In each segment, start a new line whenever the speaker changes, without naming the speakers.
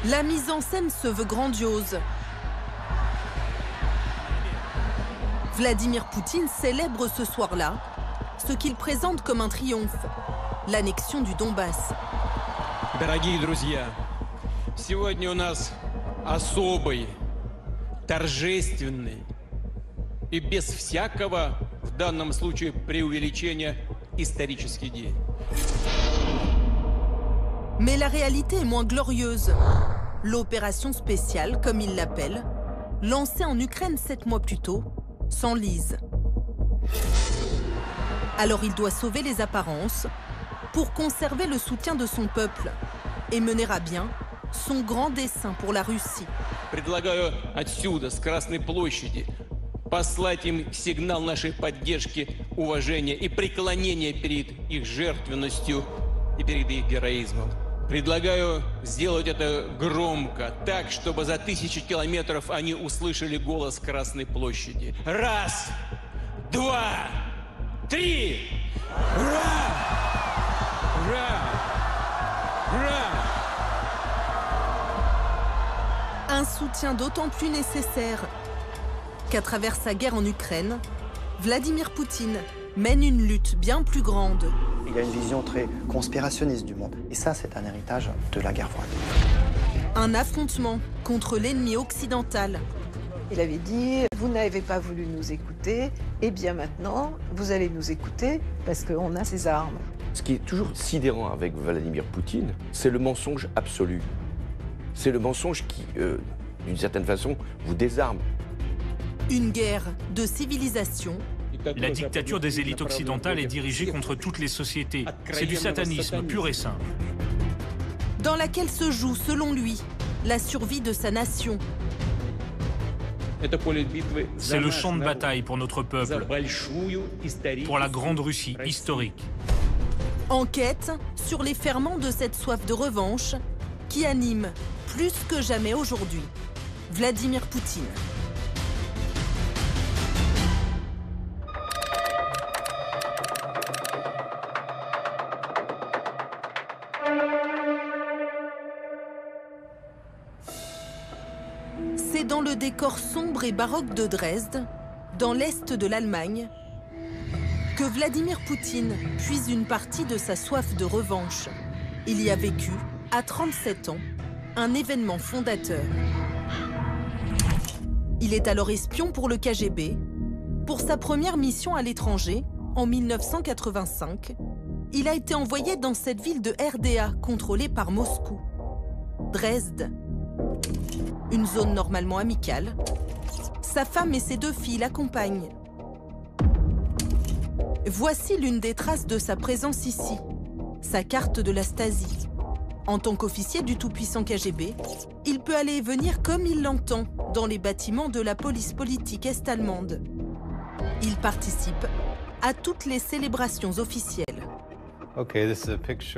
La mise en scène se veut grandiose. Vladimir Poutine célèbre ce soir-là ce qu'il présente comme un triomphe, l'annexion du Donbass.
Дорогие друзья, сегодня у нас особый, торжественный и без всякого, в данном случае, преувеличения, исторический день.
Mais la réalité est moins glorieuse. L'opération spéciale, comme il l'appelle, lancée en Ukraine 7 mois plus tôt, s'enlise. Alors il doit sauver les apparences pour conserver le soutien de son peuple et mener à bien son grand dessein pour la Russie.
Предлагаю отсюда, с Красной площади, послать им сигнал нашей поддержки, уважения и преклонения перед их жертвенностью и перед их героизмом. Предлагаю сделать это громко, так, чтобы за 1000 километров они услышали голос Красной площади. Раз, два, три! Ура! Ура! Ура!
Un soutien d'autant plus nécessaire qu'à travers sa guerre en Ukraine, Vladimir Poutine mène une lutte bien plus grande.
Il a une vision très conspirationniste du monde. Et ça, c'est un héritage de la guerre froide.
Un affrontement contre l'ennemi occidental.
Il avait dit « Vous n'avez pas voulu nous écouter, et bien maintenant, vous allez nous écouter parce qu'on a ces armes. »
Ce qui est toujours sidérant avec Vladimir Poutine, c'est le mensonge absolu. C'est le mensonge qui, d'une certaine façon, vous désarme.
Une guerre de civilisation.
La dictature des élites occidentales est dirigée contre toutes les sociétés. C'est du satanisme pur et simple.
Dans laquelle se joue, selon lui, la survie de sa nation.
C'est le champ de bataille pour notre peuple, pour la grande Russie historique.
Enquête sur les ferments de cette soif de revanche qui anime, plus que jamais aujourd'hui, Vladimir Poutine. C'est dans le décor sombre et baroque de Dresde, dans l'est de l'Allemagne, que Vladimir Poutine puise une partie de sa soif de revanche. Il y a vécu, à 37 ans, un événement fondateur. Il est alors espion pour le KGB. Pour sa première mission à l'étranger, en 1985, il a été envoyé dans cette ville de RDA contrôlée par Moscou. Dresde. Une zone normalement amicale. Sa femme et ses 2 filles l'accompagnent. Voici l'une des traces de sa présence ici, sa carte de la Stasi. En tant qu'officier du tout-puissant KGB, il peut aller et venir comme il l'entend dans les bâtiments de la police politique est-allemande. Il participe à toutes les célébrations officielles.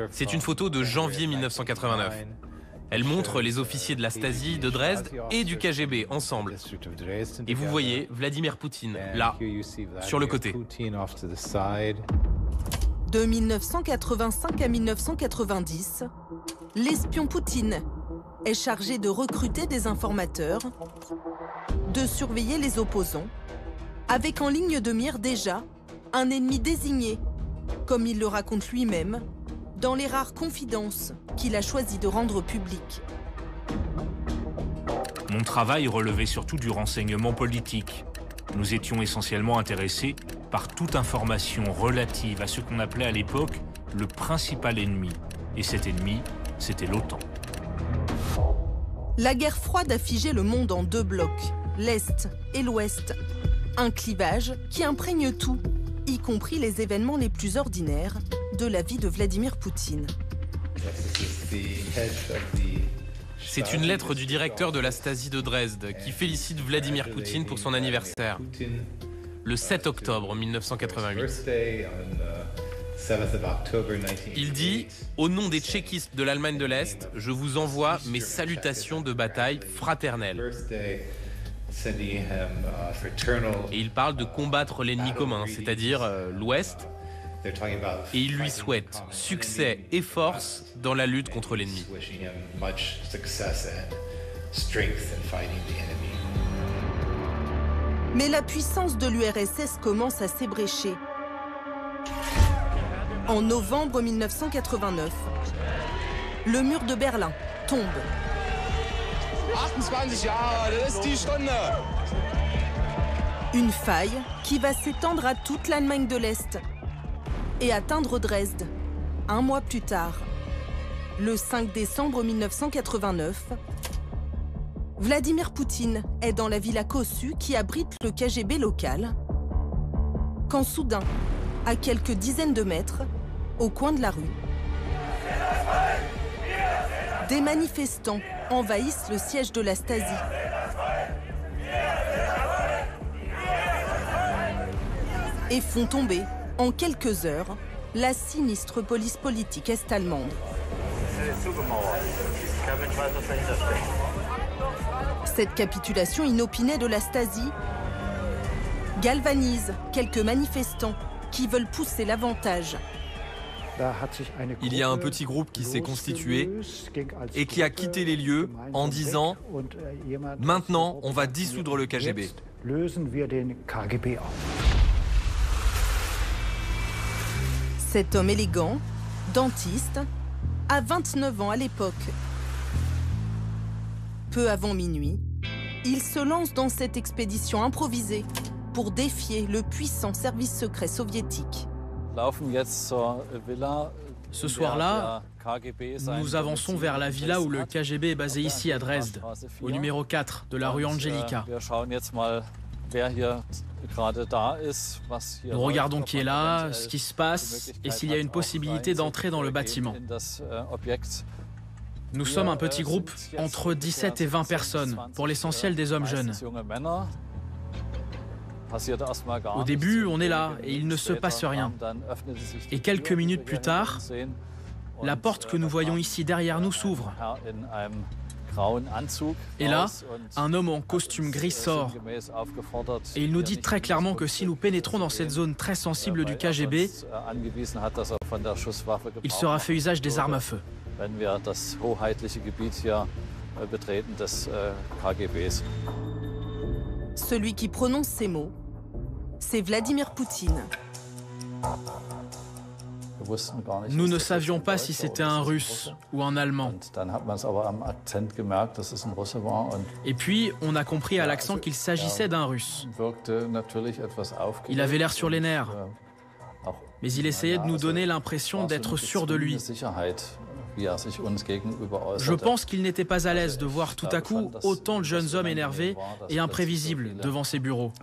C'est une photo de janvier 1989. Elle montre les officiers de la Stasi de Dresde et du KGB ensemble. Et vous voyez Vladimir Poutine, là, sur le côté.
De 1985 à 1990, l'espion Poutine est chargé de recruter des informateurs, de surveiller les opposants, avec en ligne de mire déjà un ennemi désigné, comme il le raconte lui-même, dans les rares confidences qu'il a choisi de rendre publiques.
Mon travail relevait surtout du renseignement politique. Nous étions essentiellement intéressés par toute information relative à ce qu'on appelait à l'époque le principal ennemi. Et cet ennemi, c'était l'OTAN.
La guerre froide a figé le monde en 2 blocs, l'Est et l'Ouest. Un clivage qui imprègne tout, y compris les événements les plus ordinaires de la vie de Vladimir Poutine.
C'est une lettre du directeur de la Stasi de Dresde qui félicite Vladimir Poutine pour son anniversaire, le 7 octobre 1988. Il dit « Au nom des tchéquistes de l'Allemagne de l'Est, je vous envoie mes salutations de bataille fraternelles. » Et il parle de combattre l'ennemi commun, c'est-à-dire l'Ouest, Et il lui souhaite succès et force dans la lutte contre l'ennemi.
Mais la puissance de l'URSS commence à s'ébrécher. En novembre 1989, le mur de Berlin tombe. Une faille qui va s'étendre à toute l'Allemagne de l'Est et atteindre Dresde, un mois plus tard. Le 5 décembre 1989, Vladimir Poutine est dans la villa Kossuth qui abrite le KGB local, quand soudain, à quelques dizaines de mètres, au coin de la rue, des manifestants envahissent le siège de la Stasi. Et font tomber, en quelques heures, la sinistre police politique est-allemande. Cette capitulation inopinée de la Stasi galvanise quelques manifestants qui veulent pousser l'avantage.
Il y a un petit groupe qui s'est constitué et qui a quitté les lieux en disant « Maintenant, on va dissoudre le KGB ».
Cet homme élégant, dentiste, a 29 ans à l'époque. Peu avant minuit, il se lance dans cette expédition improvisée pour défier le puissant service secret soviétique.
Ce soir-là, nous avançons vers la villa où le KGB est basé ici à Dresde, au numéro 4 de la rue Angelika. Nous regardons qui est là, ce qui se passe et s'il y a une possibilité d'entrer dans le bâtiment. Nous sommes un petit groupe, entre 17 et 20 personnes, pour l'essentiel des hommes jeunes. Au début, on est là et il ne se passe rien. Et quelques minutes plus tard, la porte que nous voyons ici derrière nous s'ouvre. Et là, un homme en costume gris sort. Et il nous dit très clairement que si nous pénétrons dans cette zone très sensible du KGB, il sera fait usage des armes à feu.
Celui qui prononce ces mots, c'est Vladimir Poutine.
Nous ne savions pas si c'était un Russe ou un Allemand. Et puis, on a compris à l'accent qu'il s'agissait d'un Russe. Il avait l'air sur les nerfs, mais il essayait de nous donner l'impression d'être sûr de lui. Je pense qu'il n'était pas à l'aise de voir tout à coup autant de jeunes hommes énervés et imprévisibles devant ses bureaux.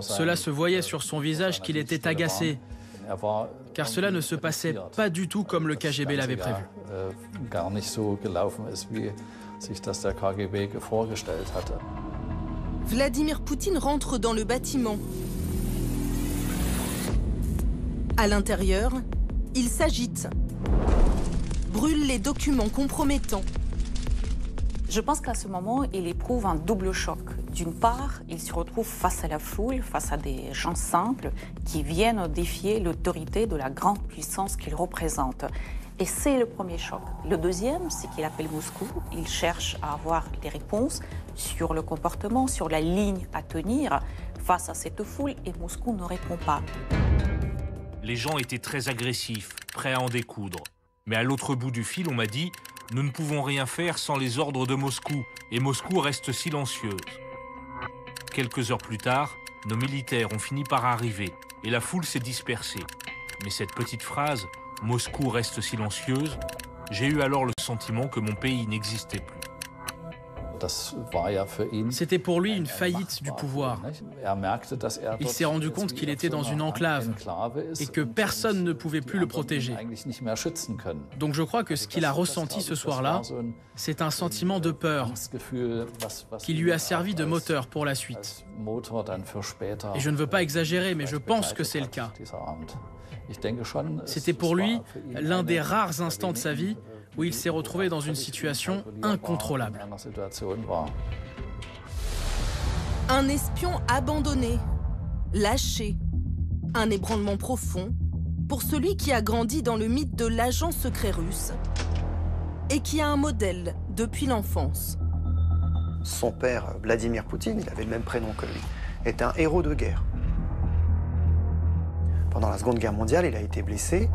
Cela se voyait sur son visage qu'il était agacé, car cela ne se passait pas du tout comme le KGB l'avait prévu.
Vladimir Poutine rentre dans le bâtiment. À l'intérieur, il s'agite, brûle les documents compromettants.
Je pense qu'à ce moment, il éprouve un double choc. D'une part, il se retrouve face à la foule, face à des gens simples qui viennent défier l'autorité de la grande puissance qu'il représente. Et c'est le premier choc. Le deuxième, c'est qu'il appelle Moscou. Il cherche à avoir des réponses sur le comportement, sur la ligne à tenir face à cette foule, et Moscou ne répond pas.
Les gens étaient très agressifs, prêts à en découdre. Mais à l'autre bout du fil, on m'a dit « Nous ne pouvons rien faire sans les ordres de Moscou, et Moscou reste silencieuse. » Quelques heures plus tard, nos militaires ont fini par arriver, et la foule s'est dispersée. Mais cette petite phrase « Moscou reste silencieuse », j'ai eu alors le sentiment que mon pays n'existait plus.
C'était pour lui une faillite du pouvoir. Il s'est rendu compte qu'il était dans une enclave et que personne ne pouvait plus le protéger. Donc je crois que ce qu'il a ressenti ce soir-là, c'est un sentiment de peur qui lui a servi de moteur pour la suite. Et je ne veux pas exagérer, mais je pense que c'est le cas. C'était pour lui l'un des rares instants de sa vie où il s'est retrouvé dans une situation incontrôlable.
Un espion abandonné, lâché, Un ébranlement profond pour celui qui a grandi dans le mythe de l'agent secret russe et qui a un modèle depuis l'enfance.
Son père, Vladimir Poutine, il avait le même prénom que lui, est un héros de guerre. Pendant la Seconde Guerre mondiale, il a été blessé.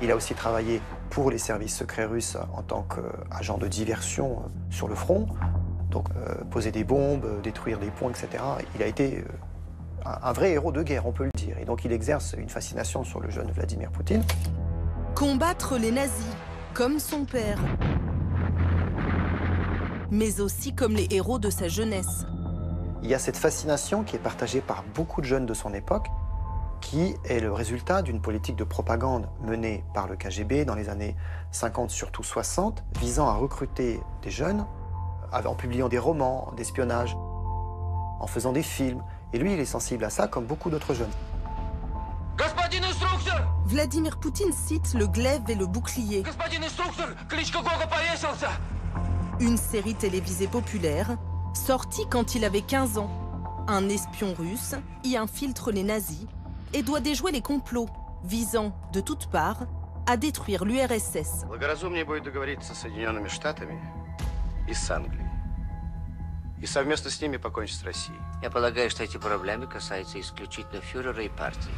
Il a aussi travaillé pour les services secrets russes en tant qu'agent de diversion sur le front. Donc poser des bombes, détruire des ponts, etc. Il a été un vrai héros de guerre, on peut le dire. Et donc il exerce une fascination sur le jeune Vladimir Poutine.
Combattre les nazis, comme son père, mais aussi comme les héros de sa jeunesse.
Il y a cette fascination qui est partagée par beaucoup de jeunes de son époque, qui est le résultat d'une politique de propagande menée par le KGB dans les années 50, surtout 60, visant à recruter des jeunes en publiant des romans d'espionnage, en faisant des films. Et lui, il est sensible à ça comme beaucoup d'autres jeunes.
Vladimir Poutine cite le glaive et le bouclier. Une série télévisée populaire, sortie quand il avait 15 ans. Un espion russe y infiltre les nazis et doit déjouer les complots visant, de toutes parts, à détruire l'URSS.
И совместно с ними покончить с Россией. Я полагаю, что эти проблемы касаются исключительно фюрера и партии.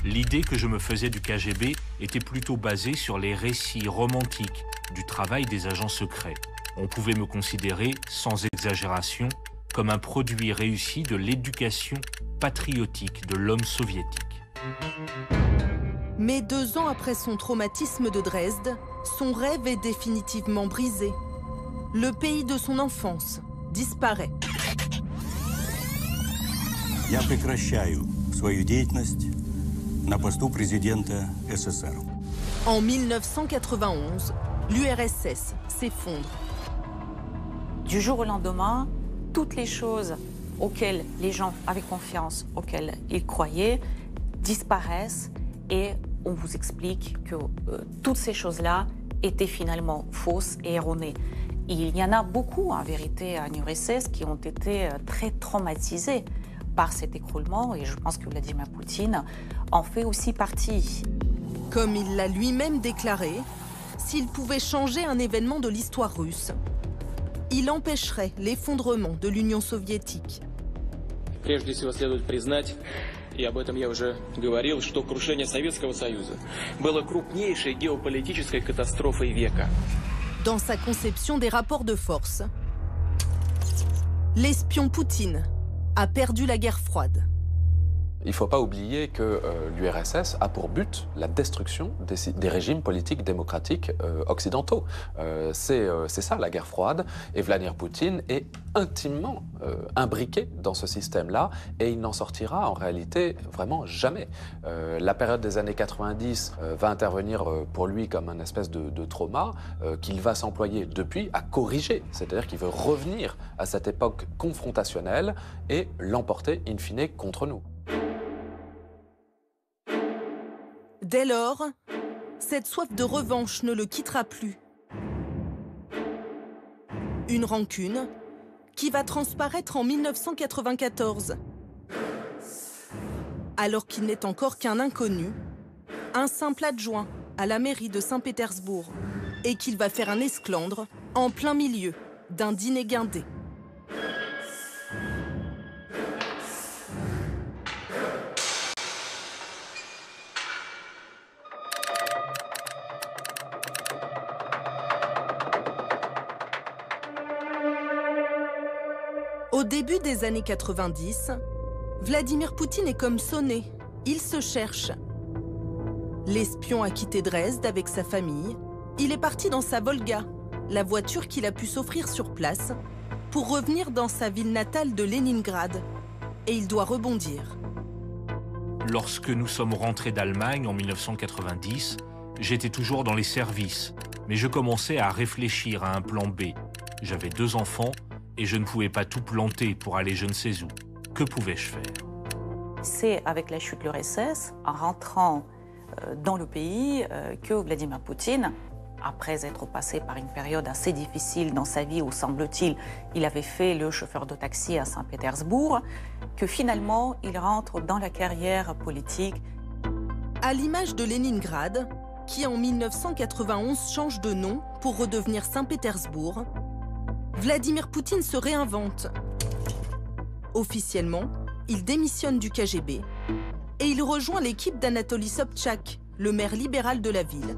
L'idée que je me faisais du KGB était plutôt basée sur les récits romantiques du travail des agents secrets. On pouvait me considérer, sans exagération, comme un produit réussi de l'éducation patriotique de l'homme soviétique.
Mais 2 ans après son traumatisme de Dresde, son rêve est définitivement brisé. Le pays de son enfance disparaît.
Я прекращаю свою деятельность на посту президента СССР.
En 1991, l'URSS s'effondre.
Du jour au lendemain, toutes les choses auxquelles les gens avaient confiance, auxquelles ils croyaient, disparaissent et on vous explique que toutes ces choses-là étaient finalement fausses et erronées. Il y en a beaucoup, en vérité, en URSS qui ont été très traumatisés par cet écroulement et je pense que Vladimir Poutine en fait aussi partie.
Comme il l'a lui-même déclaré, s'il pouvait changer un événement de l'histoire russe, il empêcherait l'effondrement de l'Union soviétique.
Прежде всего следует признать, и об этом я уже говорил, что крушение Советского Союза было крупнейшей геополитической катастрофой века.
Dans sa conception des rapports de force, l'espion Poutine a perdu la guerre froide.
Il ne faut pas oublier que l'URSS a pour but la destruction des régimes politiques démocratiques occidentaux. C'est ça la guerre froide et Vladimir Poutine est intimement imbriqué dans ce système-là et il n'en sortira en réalité vraiment jamais. La période des années 90 va intervenir pour lui comme une espèce de trauma qu'il va s'employer depuis à corriger. C'est-à-dire qu'il veut revenir à cette époque confrontationnelle et l'emporter in fine contre nous.
Dès lors, cette soif de revanche ne le quittera plus. Une rancune qui va transparaître en 1994. Alors qu'il n'est encore qu'un inconnu, un simple adjoint à la mairie de Saint-Pétersbourg, et qu'il va faire un esclandre en plein milieu d'un dîner guindé. Au début des années 90, Vladimir Poutine est comme sonné. Il se cherche. L'espion a quitté Dresde avec sa famille. Il est parti dans sa Volga, la voiture qu'il a pu s'offrir sur place, pour revenir dans sa ville natale de Leningrad. Et il doit rebondir.
Lorsque nous sommes rentrés d'Allemagne en 1990, j'étais toujours dans les services, mais je commençais à réfléchir à un plan B. J'avais 2 enfants, et je ne pouvais pas tout planter pour aller je ne sais où. Que pouvais-je faire?
C'est avec la chute de l'URSS, en rentrant dans le pays, que Vladimir Poutine après être passé par une période assez difficile dans sa vie où, semble-t-il, il avait fait le chauffeur de taxi à Saint-Pétersbourg, que finalement, il rentre dans la carrière politique.
À l'image de Leningrad, qui en 1991 change de nom pour redevenir Saint-Pétersbourg, Vladimir Poutine se réinvente. Officiellement, il démissionne du KGB et il rejoint l'équipe d'Anatoly Sobchak, le maire libéral de la ville,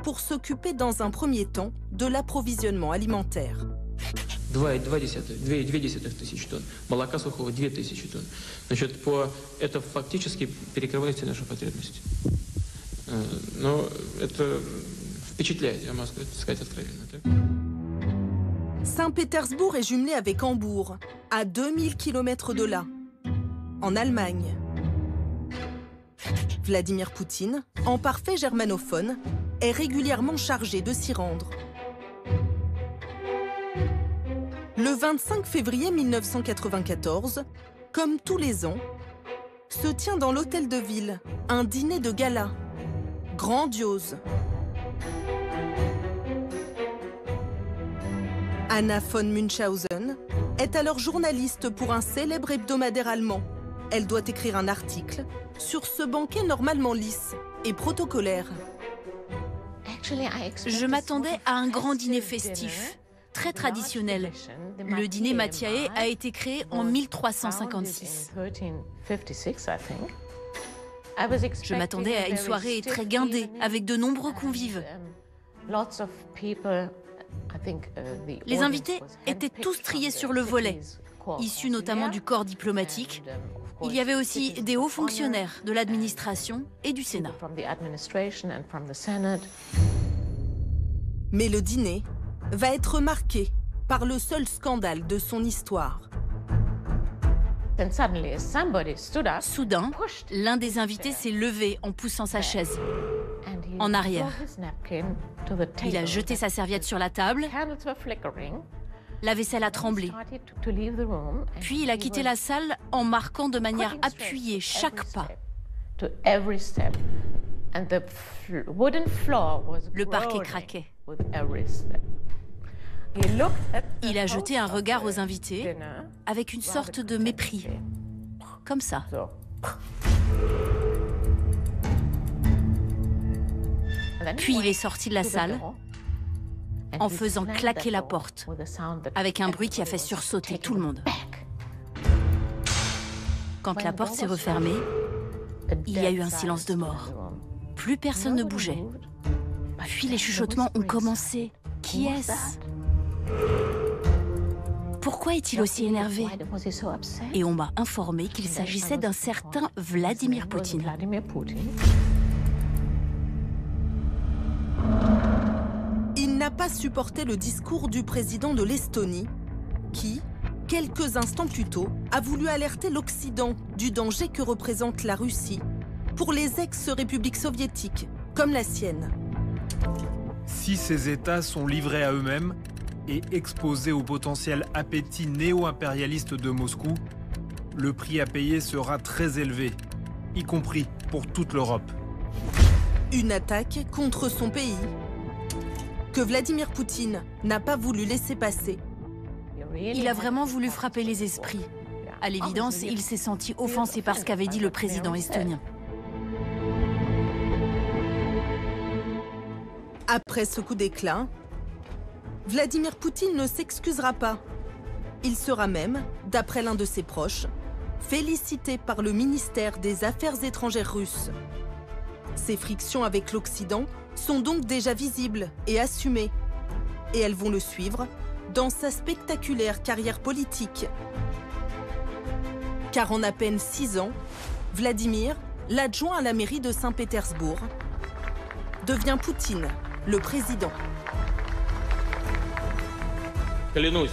pour s'occuper dans un premier temps de l'approvisionnement alimentaire.
0,2 тысяч тонн. Молока сухого 2000 тонн. Значит, это фактически перекрывает все наши потребности. Но это впечатляет, я могу сказать откровенно.
Saint-Pétersbourg est jumelé avec Hambourg, à 2000 km de là, en Allemagne. Vladimir Poutine, en parfait germanophone, est régulièrement chargé de s'y rendre. Le 25 février 1994, comme tous les ans, se tient dans l'hôtel de ville un dîner de gala, grandiose. Anna von Münchhausen est alors journaliste pour un célèbre hebdomadaire allemand. Elle doit écrire un article sur ce banquet normalement lisse et protocolaire.
Je m'attendais à un grand dîner festif, très traditionnel. Le dîner Mathiae a été créé en 1356. Je m'attendais à une soirée très guindée, avec de nombreux convives. Les invités étaient tous triés sur le volet, issus notamment du corps diplomatique. Il y avait aussi des hauts fonctionnaires de l'administration et du Sénat.
Mais le dîner va être marqué par le seul scandale de son histoire.
Soudain, l'un des invités s'est levé en poussant sa chaise en arrière. Il a jeté sa serviette sur la table. La vaisselle a tremblé. Puis il a quitté la salle en marquant de manière appuyée chaque pas. Le parquet craquait. Il a jeté un regard aux invités avec une sorte de mépris. Comme ça. Puis il est sorti de la salle en faisant claquer la porte, avec un bruit qui a fait sursauter tout le monde. Quand la porte s'est refermée, il y a eu un silence de mort. Plus personne ne bougeait. Puis les chuchotements ont commencé. Qui est-ce? Pourquoi est-il aussi énervé? Et on m'a informé qu'il s'agissait d'un certain Vladimir Poutine.
Il n'a pas supporté le discours du président de l'Estonie, qui, quelques instants plus tôt, a voulu alerter l'Occident du danger que représente la Russie pour les ex-républiques soviétiques, comme la sienne.
Si ces États sont livrés à eux-mêmes et exposés au potentiel appétit néo-impérialiste de Moscou, le prix à payer sera très élevé, y compris pour toute l'Europe.
Une attaque contre son pays que Vladimir Poutine n'a pas voulu laisser passer.
Il a vraiment voulu frapper les esprits. À l'évidence, il s'est senti offensé par ce qu'avait dit le président estonien.
Après ce coup d'éclat, Vladimir Poutine ne s'excusera pas. Il sera même, d'après l'un de ses proches, félicité par le ministère des Affaires étrangères russe. Ses frictions avec l'Occident sont donc déjà visibles et assumées. Et elles vont le suivre dans sa spectaculaire carrière politique. Car en à peine 6 ans, Vladimir, l'adjoint à la mairie de Saint-Pétersbourg, devient Poutine, le président.
Клянусь,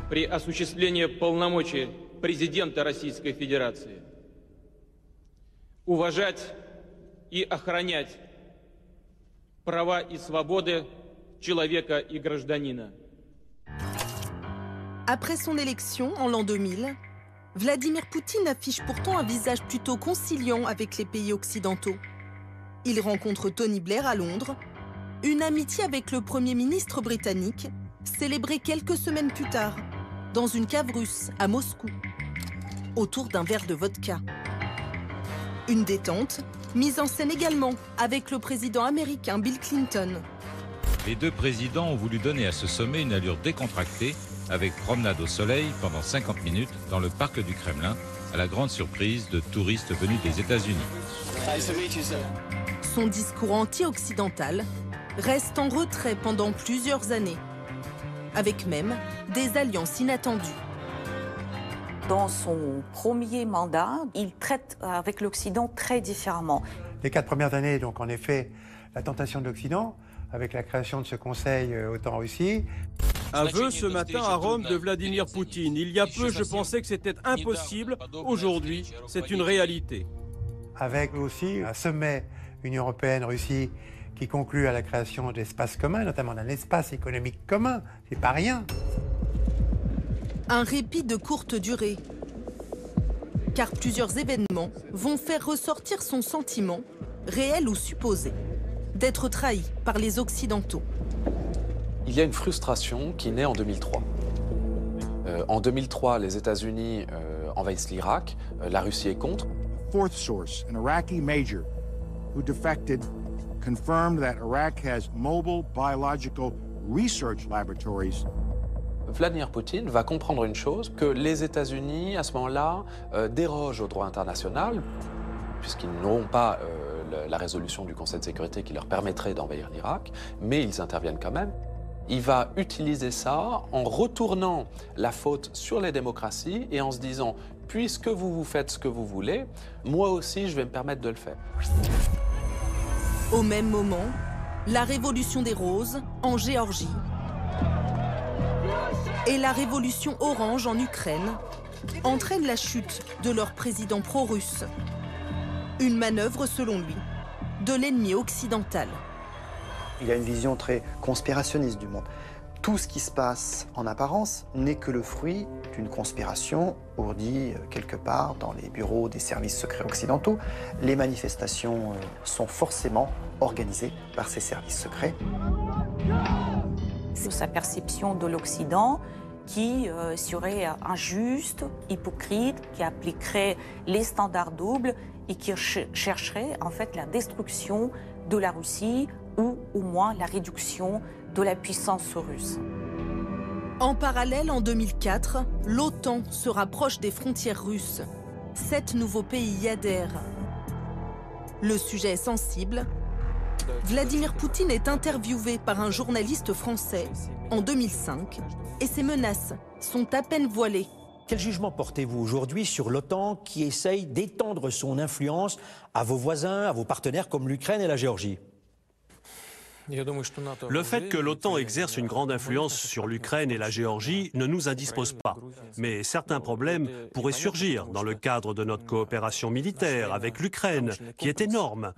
при осуществлении полномочий президента Российской Федерации уважать и охранять права и свободы человека и гражданина.
Après son élection en l'an 2000, Vladimir Poutine affiche pourtant un visage plutôt conciliant avec les pays occidentaux. Il rencontre Tony Blair à Londres Une amitié avec le Premier ministre britannique, célébrée quelques semaines plus tard, dans une cave russe à Moscou, autour d'un verre de vodka. Une détente, mise en scène également avec le président américain Bill Clinton.
Les deux présidents ont voulu donner à ce sommet une allure décontractée, avec promenade au soleil pendant 50 minutes dans le parc du Kremlin, à la grande surprise de touristes venus des États-Unis.
Son discours anti-occidental reste en retrait pendant plusieurs années, avec même des alliances inattendues.
Dans son premier mandat, il traite avec l'Occident très différemment.
Les 4 premières années, donc en effet, la tentation de l'Occident, avec la création de ce conseil OTAN-Russie.
Un vœu ce matin à Rome de Vladimir Poutine. Il y a peu, je pensais que c'était impossible. Aujourd'hui, c'est une réalité.
Avec aussi un sommet Union européenne-Russie qui conclut à la création d'espaces communs, notamment d'un espace économique commun. C'est pas rien.
Un répit de courte durée, car plusieurs événements vont faire ressortir son sentiment, réel ou supposé, d'être trahi par les Occidentaux.
Il y a une frustration qui naît en 2003. En 2003, les États-Unis envahissent l'Irak, la Russie est contre.
Fourth source, an Iraqi major who defected, confirmed that Iraq has mobile biological research laboratories.
Vladimir Poutine va comprendre une chose, que les États-Unis, à ce moment-là, dérogent au droit international, puisqu'ils n'auront pas la résolution du Conseil de sécurité qui leur permettrait d'envahir l'Irak, mais ils interviennent quand même. Il va utiliser ça en retournant la faute sur les démocraties et en se disant « puisque vous faites ce que vous voulez, moi aussi je vais me permettre de le faire ».
Au même moment, la révolution des roses en Géorgie et la révolution orange en Ukraine entraînent la chute de leur président pro-russe. Une manœuvre, selon lui, de l'ennemi occidental.
Il a une vision très conspirationniste du monde. Tout ce qui se passe en apparence n'est que le fruit d'une conspiration ourdie quelque part dans les bureaux des services secrets occidentaux. Les manifestations sont forcément organisées par ces services secrets.
C'est sa perception de l'Occident qui serait injuste, hypocrite, qui appliquerait les standards doubles et qui chercherait en fait la destruction de la Russie ou au moins la réduction de la puissance russe.
En parallèle, en 2004, l'OTAN se rapproche des frontières russes. 7 nouveaux pays y adhèrent. Le sujet est sensible. Vladimir Poutine est interviewé par un journaliste français en 2005 et ses menaces sont à peine voilées.
Quel jugement portez-vous aujourd'hui sur l'OTAN qui essaye d'étendre son influence à vos voisins, à vos partenaires comme l'Ukraine et la Géorgie ?
Le fait que l'OTAN exerce une grande influence sur l'Ukraine et la Géorgie ne nous indispose pas. Mais certains problèmes pourraient surgir dans le cadre de notre coopération militaire avec l'Ukraine, qui est énorme.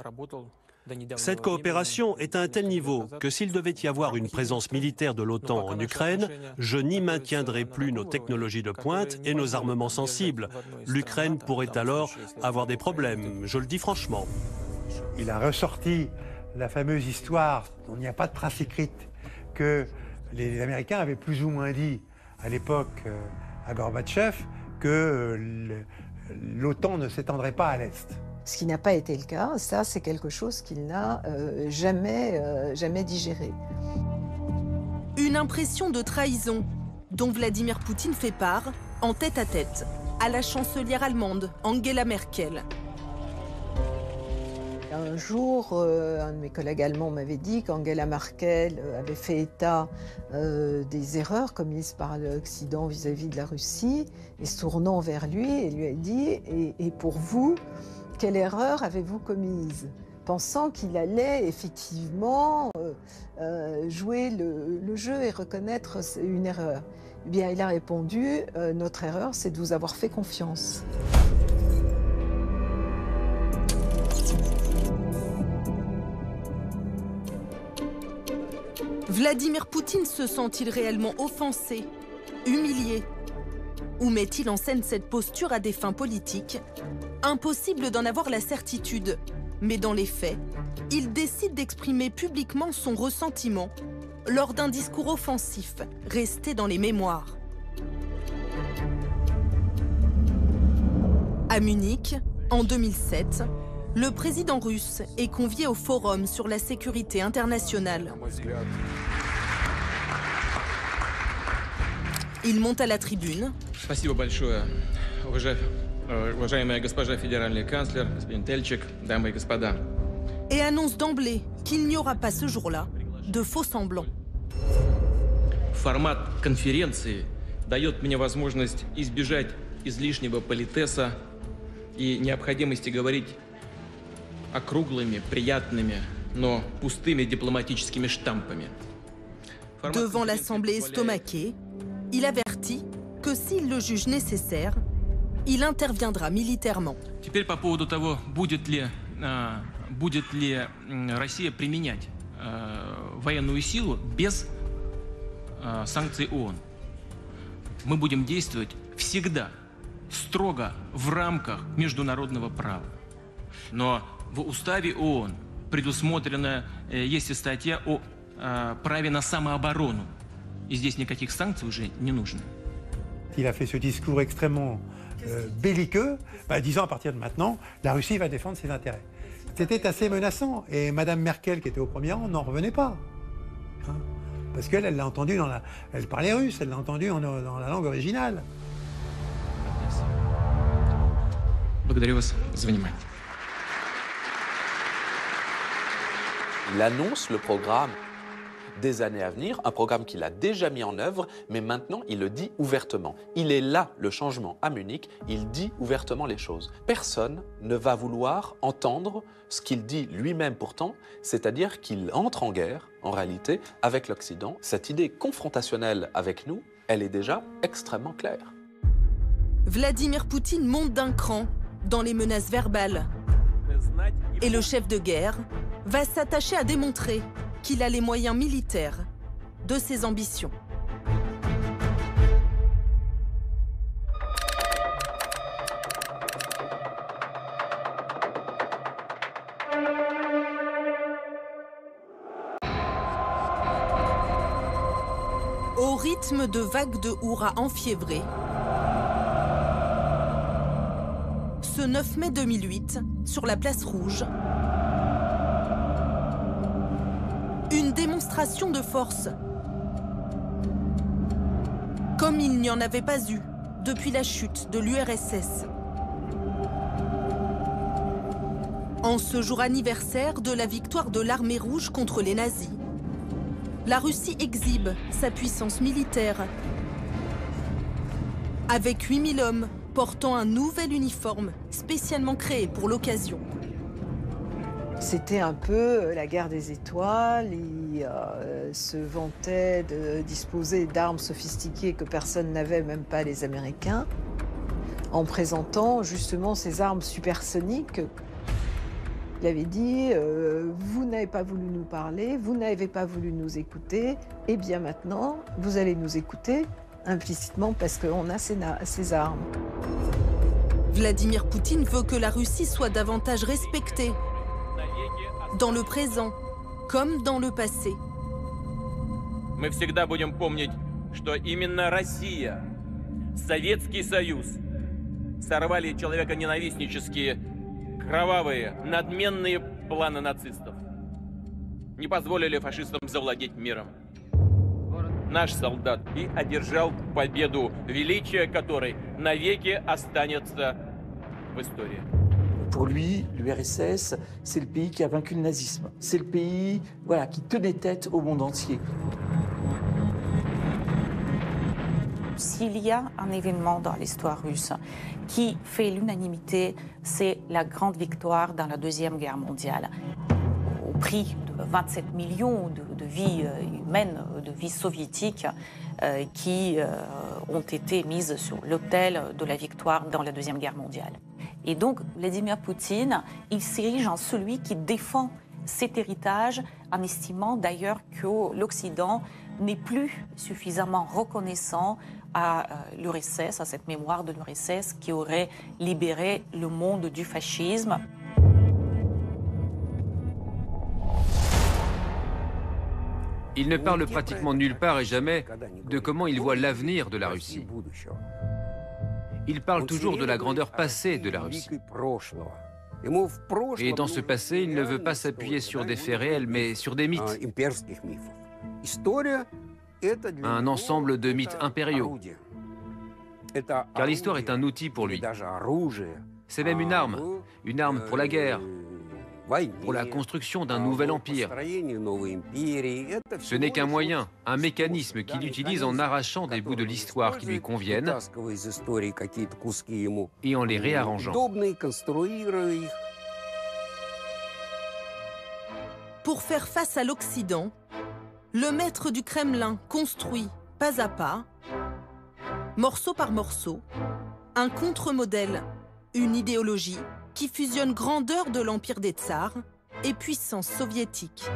Cette coopération est à un tel niveau que s'il devait y avoir une présence militaire de l'OTAN en Ukraine, je n'y maintiendrai plus nos technologies de pointe et nos armements sensibles. L'Ukraine pourrait alors avoir des problèmes, je le dis franchement.
Il a ressorti la fameuse histoire, dont il n'y a pas de trace écrite, que les Américains avaient plus ou moins dit à l'époque à Gorbatchev que l'OTAN ne s'étendrait pas à l'Est.
Ce qui n'a pas été le cas, ça c'est quelque chose qu'il n'a jamais digéré.
Une impression de trahison dont Vladimir Poutine fait part en tête-à-tête à la chancelière allemande Angela Merkel.
Un jour, un de mes collègues allemands m'avait dit qu'Angela Merkel avait fait état des erreurs commises par l'Occident vis-à-vis de la Russie, et se tournant vers lui, elle lui a dit « Et pour vous, quelle erreur avez-vous commise ?» pensant qu'il allait effectivement jouer le jeu et reconnaître une erreur. Eh bien, il a répondu « Notre erreur, c'est de vous avoir fait confiance. »
Vladimir Poutine se sent-il réellement offensé, humilié? Ou met-il en scène cette posture à des fins politiques? Impossible d'en avoir la certitude. Mais dans les faits, il décide d'exprimer publiquement son ressentiment lors d'un discours offensif resté dans les mémoires. À Munich, en 2007, le président russe est convié au Forum sur la sécurité internationale. Il monte à la tribune.
Спасибо большое, уважаемая госпожа федеральный канцлер, господин Тельчик, дамы и господа.
Et annonce d'emblée qu'il n'y aura pas ce jour-là de faux-semblants.
Формат конференции дает мне возможность избежать излишнего политеса и необходимости говорить округлыми, приятными, но пустыми дипломатическими штампами.
Devant l'Assemblée estomaquée, il avertit que s'il le juge nécessaire, il interviendra militairement.
Теперь по поводу того, будет ли Россия применять военную силу без санкций ООН. Мы будем действовать всегда строго в рамках международного права. Но в уставе ООН предусмотрена есть и статья о праве на самооборону. И здесь никаких санкций уже не нужно.
Il a fait ce discours extrêmement belliqueux, disant à partir de maintenant, la Russie va défendre ses intérêts. C'était assez menaçant et Madame Merkel, qui était au premier rang, n'en revenait pas. Hein, parce qu'elle, elle l'a entendu elle parlait russe, elle l'a entendu dans la langue originale.
Благодарю вас за внимание.
Il annonce le programme des années à venir, un programme qu'il a déjà mis en œuvre, mais maintenant il le dit ouvertement. Il est là le changement à Munich, il dit ouvertement les choses. Personne ne va vouloir entendre ce qu'il dit lui-même pourtant, c'est-à-dire qu'il entre en guerre, en réalité, avec l'Occident. Cette idée confrontationnelle avec nous, elle est déjà extrêmement claire.
Vladimir Poutine monte d'un cran dans les menaces verbales. Et le chef de guerre va s'attacher à démontrer qu'il a les moyens militaires de ses ambitions. Au rythme de vagues de hurrahs enfiévrés, ce 9 mai 2008, sur la place Rouge, une démonstration de force, comme il n'y en avait pas eu depuis la chute de l'URSS. En ce jour anniversaire de la victoire de l'armée rouge contre les nazis, la Russie exhibe sa puissance militaire avec 8000 hommes portant un nouvel uniforme spécialement créé pour l'occasion.
C'était un peu la guerre des étoiles. Il se vantait de disposer d'armes sophistiquées que personne n'avait, même pas les Américains, en présentant justement ces armes supersoniques. Il avait dit vous n'avez pas voulu nous parler, vous n'avez pas voulu nous écouter, et bien maintenant, vous allez nous écouter implicitement parce qu'on a ces armes.
Vladimir Poutine veut que la Russie soit davantage respectée, dans le présent comme dans le passé.
Мы всегда будем помнить, что именно Россия, Советский Союз сорвали человеконенавистнические, кровавые, надменные планы нацистов. Не позволили фашистам завладеть миром. Наш солдат и одержал победу, величие которой навеки останется в истории.
Pour lui, l'URSS, c'est le pays qui a vaincu le nazisme. C'est le pays qui tenait tête au monde entier.
S'il y a un événement dans l'histoire russe qui fait l'unanimité, c'est la grande victoire dans la Deuxième Guerre mondiale. Au prix de 27 millions de vies humaines, de vies soviétiques qui ont été mises sur l'autel de la victoire dans la Deuxième Guerre mondiale. Et donc, Vladimir Poutine, il s'érige en celui qui défend cet héritage, en estimant d'ailleurs que l'Occident n'est plus suffisamment reconnaissant à l'URSS, à cette mémoire de l'URSS qui aurait libéré le monde du fascisme.
Il ne parle pratiquement nulle part et jamais de comment il voit l'avenir de la Russie. Il parle toujours de la grandeur passée de la Russie. Et dans ce passé, il ne veut pas s'appuyer sur des faits réels, mais sur des mythes. Un ensemble de mythes impériaux. Car l'histoire est un outil pour lui. C'est même une arme pour la guerre, pour la construction d'un nouvel empire. Ce n'est qu'un moyen, un mécanisme qu'il utilise en arrachant des bouts de l'histoire qui lui conviennent et en les réarrangeant.
Pour faire face à l'Occident, le maître du Kremlin construit, pas à pas, morceau par morceau, un contre-modèle, une idéologie qui fusionne grandeur de l'empire des tsars et puissance soviétique.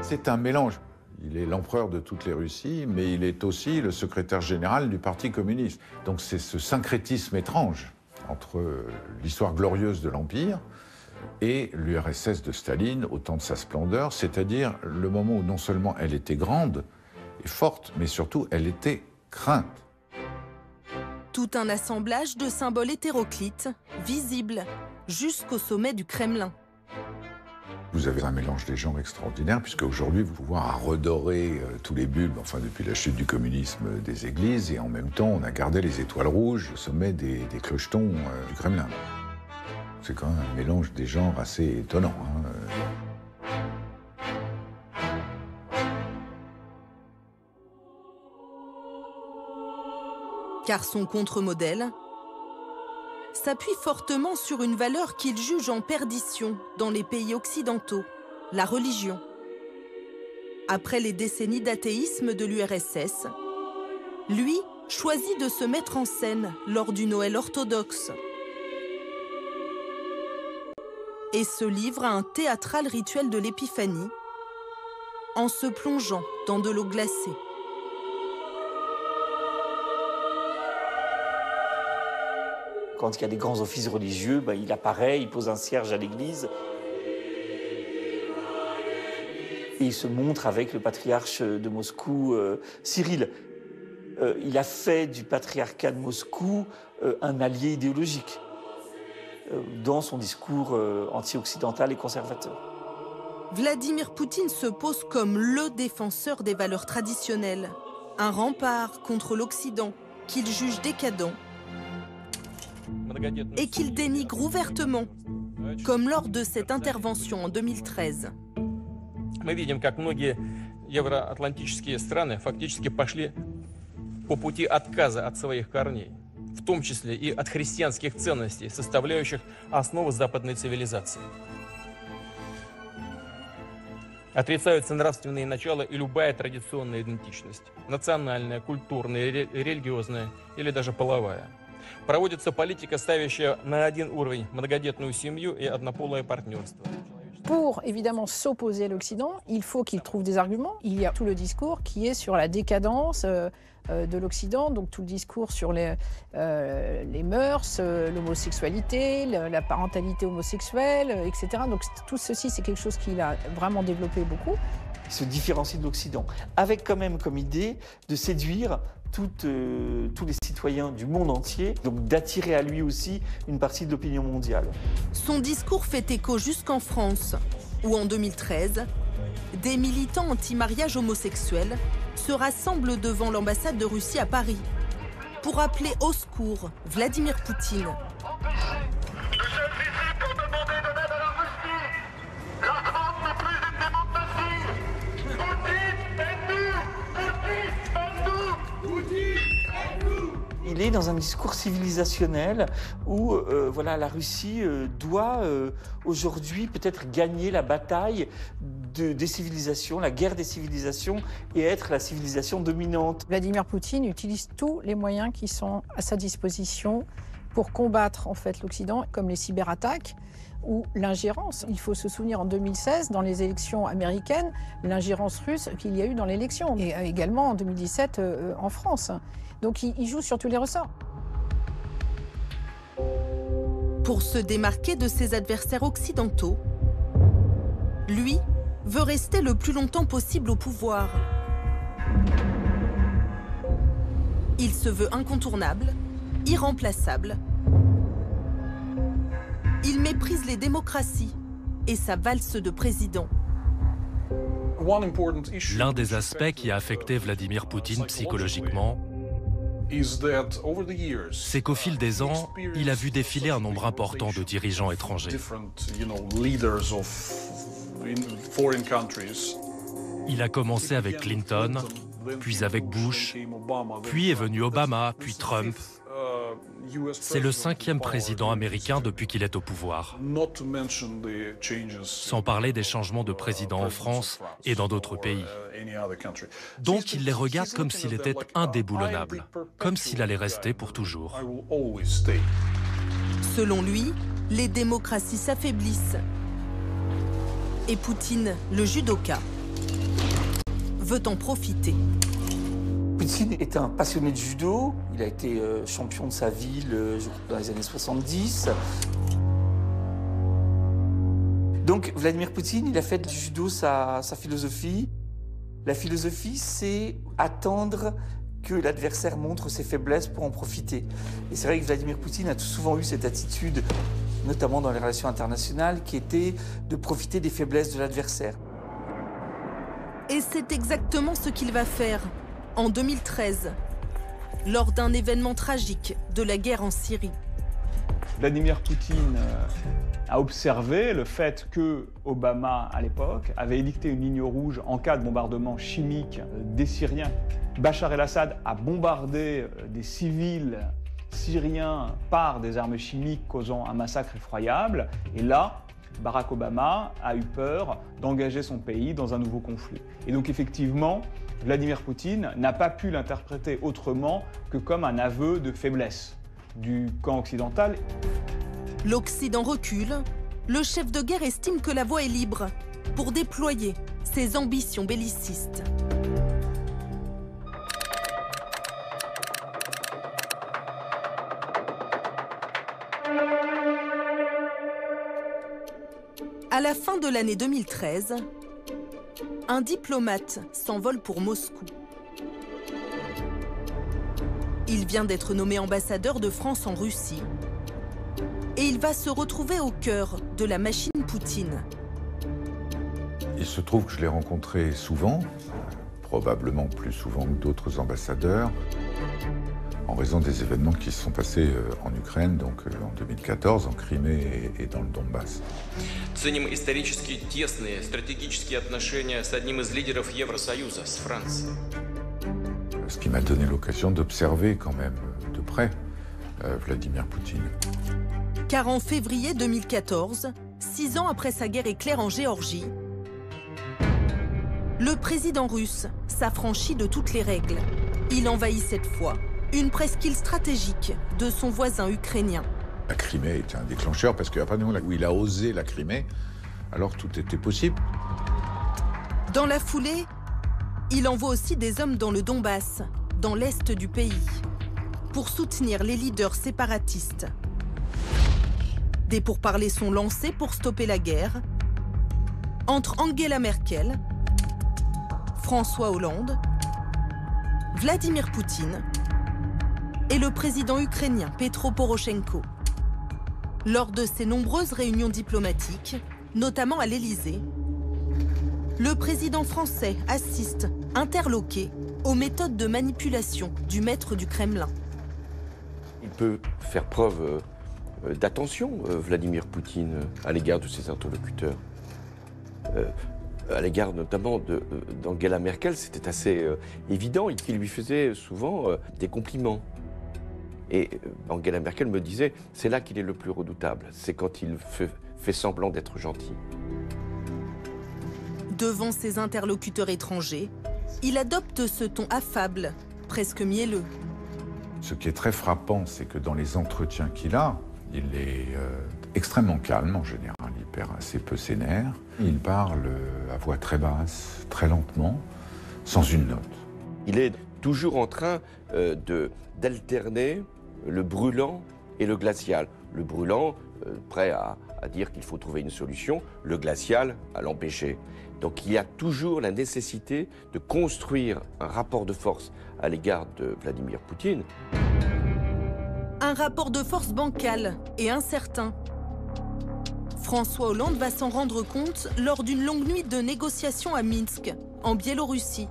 C'est un mélange. Il est l'empereur de toutes les Russies, mais il est aussi le secrétaire général du Parti communiste. Donc c'est ce syncrétisme étrange entre l'histoire glorieuse de l'Empire et l'URSS de Staline au temps de sa splendeur, c'est-à-dire le moment où non seulement elle était grande et forte, mais surtout elle était crainte.
Tout un assemblage de symboles hétéroclites, visibles, jusqu'au sommet du Kremlin.
Vous avez un mélange des genres extraordinaire, puisque aujourd'hui, vous pouvez voir à redorer tous les bulbes, enfin depuis la chute du communisme des églises, et en même temps, on a gardé les étoiles rouges au sommet des clochetons du Kremlin. C'est quand même un mélange des genres assez étonnant.
Car son contre-modèle s'appuie fortement sur une valeur qu'il juge en perdition dans les pays occidentaux, la religion. Après les décennies d'athéisme de l'URSS, lui choisit de se mettre en scène lors du Noël orthodoxe et se livre à un théâtral rituel de l'épiphanie en se plongeant dans de l'eau glacée.
Quand il y a des grands offices religieux, il apparaît, il pose un cierge à l'église. Et il se montre avec le patriarche de Moscou, Cyril. Il a fait du patriarcat de Moscou un allié idéologique dans son discours anti-occidental et conservateur.
Vladimir Poutine se pose comme le défenseur des valeurs traditionnelles, un rempart contre l'Occident qu'il juge décadent et qu'il dénigre ouvertement, comme lors de cette intervention en 2013.
Мы видим, как многие евроатлантические страны фактически пошли по пути отказа от своих корней, в том числе и от христианских ценностей, составляющих основу западной цивилизации. Отрицаются нравственные начала и любая традиционная идентичность, национальная, культурная, религиозная или даже половая. Проводится политика, ставящая на один уровень многодетную семью и однополое партнерство.
Pour évidemment s'opposer à l'Occident, il faut qu'il trouve des arguments. Il y a tout le discours qui est sur la décadence de l'Occident, donc tout le discours sur les mœurs, l'homosexualité, la parentalité homosexuelle, etc. Donc tout ceci, c'est quelque chose qu'il a vraiment développé beaucoup.
Il se différencie de l'Occident, avec quand même comme idée de séduire tous les citoyens du monde entier, donc d'attirer à lui aussi une partie de l'opinion mondiale.
Son discours fait écho jusqu'en France, où en 2013, des militants anti-mariage homosexuel se rassemblent devant l'ambassade de Russie à Paris pour appeler au secours Vladimir Poutine.
Il est dans un discours civilisationnel où la Russie doit aujourd'hui peut-être gagner la bataille des civilisations, la guerre des civilisations et être la civilisation dominante.
Vladimir Poutine utilise tous les moyens qui sont à sa disposition pour combattre en fait l'Occident, comme les cyberattaques ou l'ingérence. Il faut se souvenir en 2016, dans les élections américaines, l'ingérence russe qu'il y a eu dans l'élection, et également en 2017 en France. Donc il joue sur tous les ressorts.
Pour se démarquer de ses adversaires occidentaux, lui veut rester le plus longtemps possible au pouvoir. Il se veut incontournable, irremplaçable. Il méprise les démocraties et sa valse de président.
L'un des aspects qui a affecté Vladimir Poutine psychologiquement, c'est qu'au fil des ans, il a vu défiler un nombre important de dirigeants étrangers. Il a commencé avec Clinton, puis avec Bush, puis est venu Obama, puis Trump. C'est le 5e président américain depuis qu'il est au pouvoir. Sans parler des changements de président en France et dans d'autres pays. Donc il les regarde comme s'il était indéboulonnable, comme s'il allait rester pour toujours.
Selon lui, les démocraties s'affaiblissent. Et Poutine, le judoka, veut en profiter.
Poutine est un passionné de judo. Il a été champion de sa ville dans les années 70. Donc Vladimir Poutine, il a fait du judo sa philosophie. La philosophie, c'est attendre que l'adversaire montre ses faiblesses pour en profiter. Et c'est vrai que Vladimir Poutine a tout souvent eu cette attitude, notamment dans les relations internationales, qui était de profiter des faiblesses de l'adversaire.
Et c'est exactement ce qu'il va faire en 2013, lors d'un événement tragique de la guerre en Syrie.
Vladimir Poutine a observé le fait que Obama, à l'époque, avait édicté une ligne rouge en cas de bombardement chimique des Syriens. Bachar el-Assad a bombardé des civils syriens par des armes chimiques, causant un massacre effroyable. Et là, Barack Obama a eu peur d'engager son pays dans un nouveau conflit. Et donc effectivement, Vladimir Poutine n'a pas pu l'interpréter autrement que comme un aveu de faiblesse du camp occidental.
L'Occident recule. Le chef de guerre estime que la voie est libre pour déployer ses ambitions bellicistes. À la fin de l'année 2013, un diplomate s'envole pour Moscou. Il vient d'être nommé ambassadeur de France en Russie. Et il va se retrouver au cœur de la machine Poutine.
Il se trouve que je l'ai rencontré souvent, probablement plus souvent que d'autres ambassadeurs, en raison des événements qui se sont passés en Ukraine, donc en 2014, en Crimée et dans le Donbass.
Ценим исторически тесные стратегические отношения с одним из лидеров Евросоюза, с Францией.
Ce qui m'a donné l'occasion d'observer quand même de près Vladimir Poutine.
Car en février 2014, 6 ans après sa guerre éclair en Géorgie, le président russe s'affranchit de toutes les règles. Il envahit cette fois une presqu'île stratégique de son voisin ukrainien.
La Crimée était un déclencheur parce qu'à partir du moment où il a osé la Crimée, alors tout était possible.
Dans la foulée, il envoie aussi des hommes dans le Donbass, dans l'est du pays, pour soutenir les leaders séparatistes. Des pourparlers sont lancés pour stopper la guerre entre Angela Merkel, François Hollande, Vladimir Poutine et le président ukrainien Petro Poroshenko. Lors de ces nombreuses réunions diplomatiques, notamment à l'Élysée, le président français assiste, interloqué, aux méthodes de manipulation du maître du Kremlin.
Il peut faire preuve d'attention, Vladimir Poutine, à l'égard de ses interlocuteurs. À l'égard notamment d'Angela Merkel, c'était assez évident et qu'il lui faisait souvent des compliments. Et Angela Merkel me disait, c'est là qu'il est le plus redoutable, c'est quand il fait semblant d'être gentil.
Devant ses interlocuteurs étrangers, il adopte ce ton affable, presque mielleux.
Ce qui est très frappant, c'est que dans les entretiens qu'il a, il est extrêmement calme en général, il perd assez peu ses nerfs. Il parle à voix très basse, très lentement, sans une note.
Il est toujours en train d'alterner le brûlant et le glacial. Le brûlant, prêt à dire qu'il faut trouver une solution, le glacial à l'empêcher. Donc il y a toujours la nécessité de construire un rapport de force à l'égard de Vladimir Poutine.
Un rapport de force bancal et incertain. François Hollande va s'en rendre compte lors d'une longue nuit de négociations à Minsk, en Biélorussie.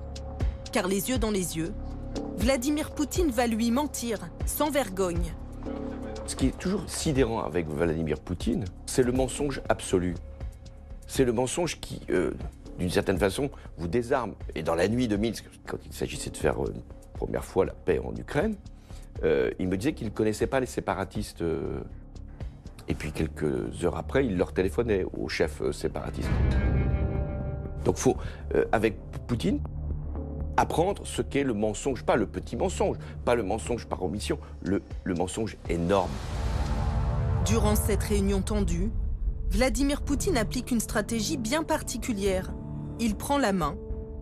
Car les yeux dans les yeux, Vladimir Poutine va lui mentir sans vergogne.
Ce qui est toujours sidérant avec Vladimir Poutine, c'est le mensonge absolu. C'est le mensonge qui, d'une certaine façon, vous désarme. Et dans la nuit de Minsk, quand il s'agissait de faire une première fois la paix en Ukraine, il me disait qu'il ne connaissait pas les séparatistes. Et puis quelques heures après, il leur téléphonait aux chefs séparatistes. Donc il faut, avec Poutine, apprendre ce qu'est le mensonge, pas le petit mensonge, pas le mensonge par omission, le mensonge énorme.
Durant cette réunion tendue, Vladimir Poutine applique une stratégie bien particulière. Il prend la main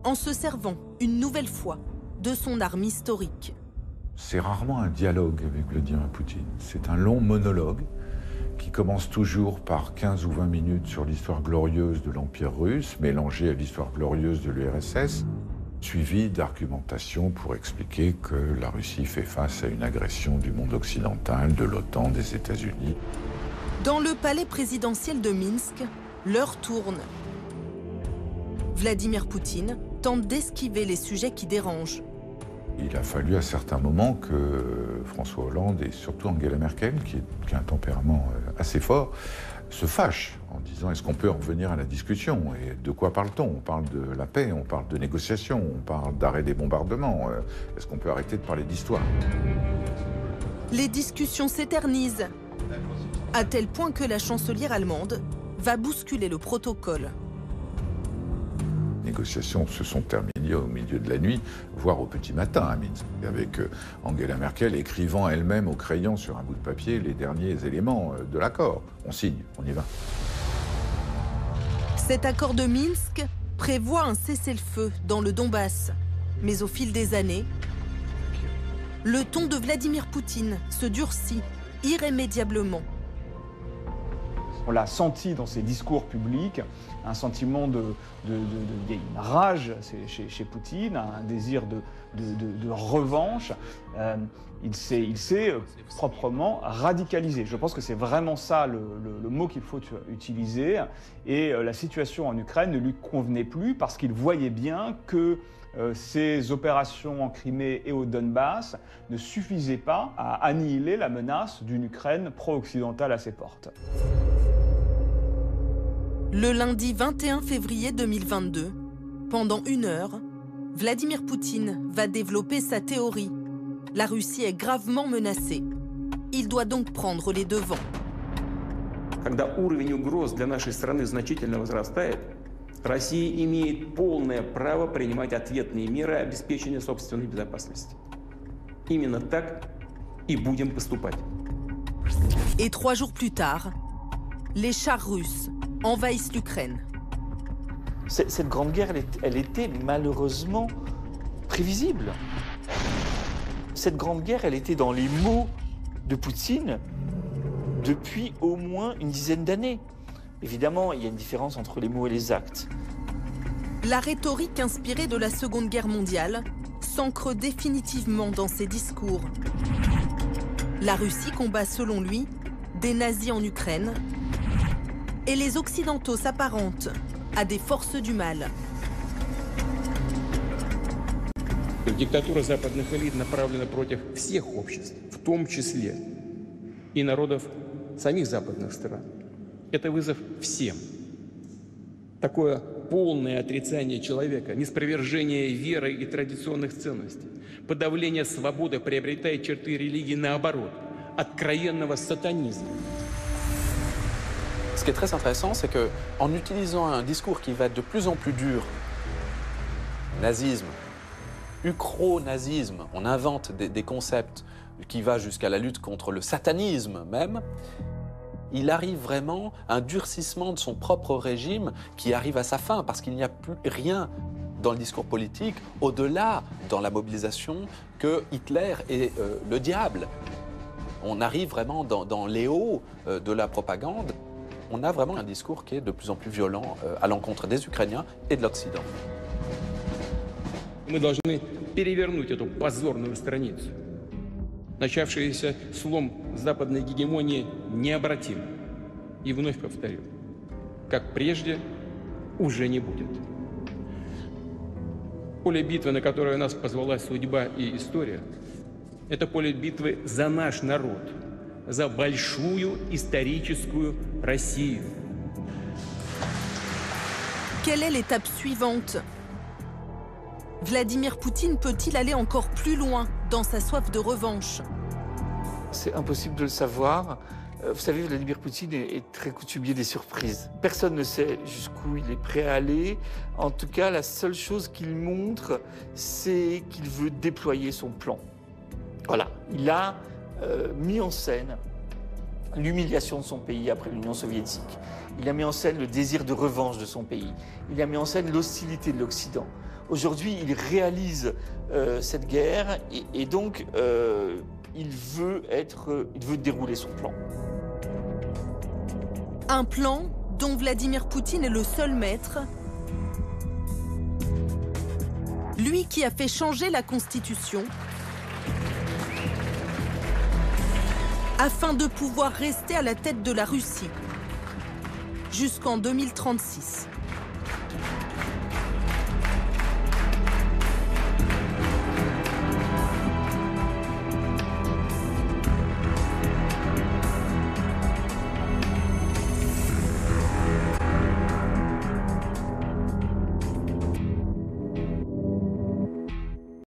en se servant, une nouvelle fois, de son arme historique.
C'est rarement un dialogue avec Vladimir Poutine. C'est un long monologue qui commence toujours par 15 ou 20 minutes sur l'histoire glorieuse de l'Empire russe, mélangée à l'histoire glorieuse de l'URSS, suivi d'argumentation pour expliquer que la Russie fait face à une agression du monde occidental, de l'OTAN, des États-Unis.
Dans le palais présidentiel de Minsk, l'heure tourne. Vladimir Poutine tente d'esquiver les sujets qui dérangent.
Il a fallu à certains moments que François Hollande et surtout Angela Merkel, qui a un tempérament assez fort, se fâchent en disant est-ce qu'on peut en revenir à la discussion? Et de quoi parle-t-on? On parle de la paix, on parle de négociations, on parle d'arrêt des bombardements. Est-ce qu'on peut arrêter de parler d'histoire?
Les discussions s'éternisent, à tel point que la chancelière allemande va bousculer le protocole.
Les négociations se sont terminées au milieu de la nuit, voire au petit matin à Minsk, avec Angela Merkel écrivant elle-même au crayon sur un bout de papier les derniers éléments de l'accord. On signe, on y va.
Cet accord de Minsk prévoit un cessez-le-feu dans le Donbass. Mais au fil des années, le ton de Vladimir Poutine se durcit irrémédiablement.
On l'a senti dans ses discours publics, un sentiment il y a une rage chez Poutine, un désir de revanche. Il s'est proprement radicalisé. Je pense que c'est vraiment ça le mot qu'il faut utiliser. Et la situation en Ukraine ne lui convenait plus parce qu'il voyait bien que ces opérations en Crimée et au Donbass ne suffisaient pas à annihiler la menace d'une Ukraine pro-occidentale à ses portes.
Le lundi 21 février 2022, pendant 1 heure, Vladimir Poutine va développer sa théorie. La Russie est gravement menacée. Il doit donc prendre les devants.
Когда уровень угроз для нашей страны значительно возрастает, Россия имеет полное право принимать ответные меры обеспечения собственной безопасности. Именно так и будем поступать.
Et 3 jours plus tard, les chars russes envahissent l'Ukraine.
Cette grande guerre, elle était malheureusement prévisible. Cette grande guerre, elle était dans les mots de Poutine depuis au moins une dizaine d'années. Évidemment, il y a une différence entre les mots et les actes.
La rhétorique inspirée de la Seconde Guerre mondiale s'ancre définitivement dans ses discours. La Russie combat selon lui des nazis en Ukraine et les Occidentaux s'apparentent à des forces du mal.
Диктатура западных элит направлена против всех обществ, в том числе и народов самих западных стран. Это вызов всем. Такое полное отрицание человека, неспровержение веры и традиционных ценностей, подавление свободы приобретает черты религии наоборот, откровенного сатанизма.
Ce qui est très intéressant, c'est qu'en utilisant un discours qui va être de plus en plus dur, nazisme, ukro-nazisme, on invente des concepts qui vont jusqu'à la lutte contre le satanisme même, il arrive vraiment à un durcissement de son propre régime qui arrive à sa fin parce qu'il n'y a plus rien dans le discours politique au-delà dans la mobilisation que Hitler est le diable. On arrive vraiment dans les hauts de la propagande. On a vraiment un discours qui est de plus en plus violent à l'encontre des Ukrainiens et de l'Occident.
Мы должны перевернуть эту позорную страницу. Начавшийся слом западной гегемонии необратим. И вновь повторю, как прежде, уже не будет. Поле битвы, на которое нас позвала судьба и история, это поле битвы за наш народ, за большую историческую Россию.
Quelle est l'étape suivante? Vladimir Poutine peut-il aller encore plus loin dans sa soif de revanche?
C'est impossible de le savoir. Vous savez, Vladimir Poutine est très coutumier des surprises. Personne ne sait jusqu'où il est prêt à aller. En tout cas, la seule chose qu'il montre, c'est qu'il veut déployer son plan. Voilà, il a mis en scène l'humiliation de son pays après l'Union soviétique. Il a mis en scène le désir de revanche de son pays. Il a mis en scène l'hostilité de l'Occident. Aujourd'hui, il réalise cette guerre et donc il veut dérouler son plan.
Un plan dont Vladimir Poutine est le seul maître. Lui qui a fait changer la Constitution afin de pouvoir rester à la tête de la Russie jusqu'en 2036.